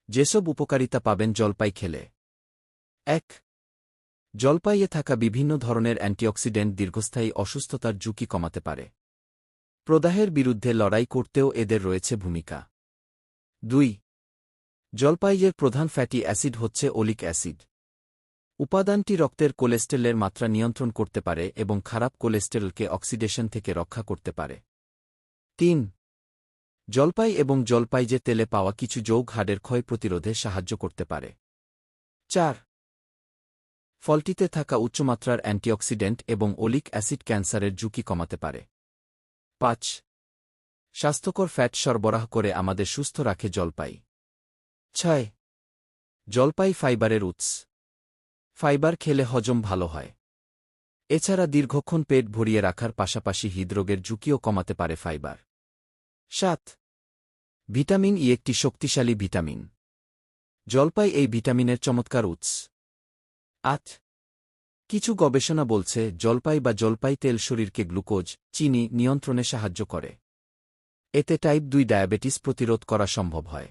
যেসব উপকারিতা পাবেন জলপাই খেলে। ১. জলপাইয়ে থাকা বিভিন্ন ধরনের অ্যান্টিঅক্সিডেন্ট দীর্ঘস্থায়ী অসুস্থতার ঝুঁকি কমাতে পারে। প্রদাহের বিরুদ্ধে লড়াই করতেও এদের রয়েছে ভূমিকা। ২. জলপাইয়ের প্রধান ফ্যাটি অ্যাসিড হচ্ছে ওলিক অ্যাসিড। উপাদানটি রক্তের কোলেস্টেরলের মাত্রা নিয়ন্ত্রণ করতে পারে এবং খারাপ কোলেস্টেরলকে অক্সিডেশন থেকে রক্ষা করতে পারে। ৩. জলপাই এবং জলপাইয়ের তেলে পাওয়া কিছু যৌগ হাড়ের ক্ষয় প্রতিরোধে সাহায্য করতে পারে। ৪. ফলটিতে থাকা উচ্চমাত্রার অ্যান্টিঅক্সিডেন্ট এবং ওলিক অ্যাসিড ক্যান্সারের ঝুঁকি কমাতে পারে। ৫. স্বাস্থ্যকর ফ্যাট সরবরাহ করে আমাদের সুস্থ রাখে জলপাই। ৬. জলপাই ফাইবারের উৎস। ফাইবার খেলে হজম ভালো হয়। এছাড়া দীর্ঘক্ষণ পেট ভরিয়ে রাখার পাশাপাশি হৃদরোগের ঝুঁকিও কমাতে পারে ফাইবার। ৭. ভিটামিন ই একটি শক্তিশালী ভিটামিন। জলপাই এই ভিটামিনের চমৎকার উৎস। ৮. কিছু গবেষণা বলছে জলপাই বা জলপাই তেল শরীরকে গ্লুকোজ, চিনি নিয়ন্ত্রণে সাহায্য করে। এতে টাইপ 2 ডায়াবেটিস প্রতিরোধ করা সম্ভব হয়।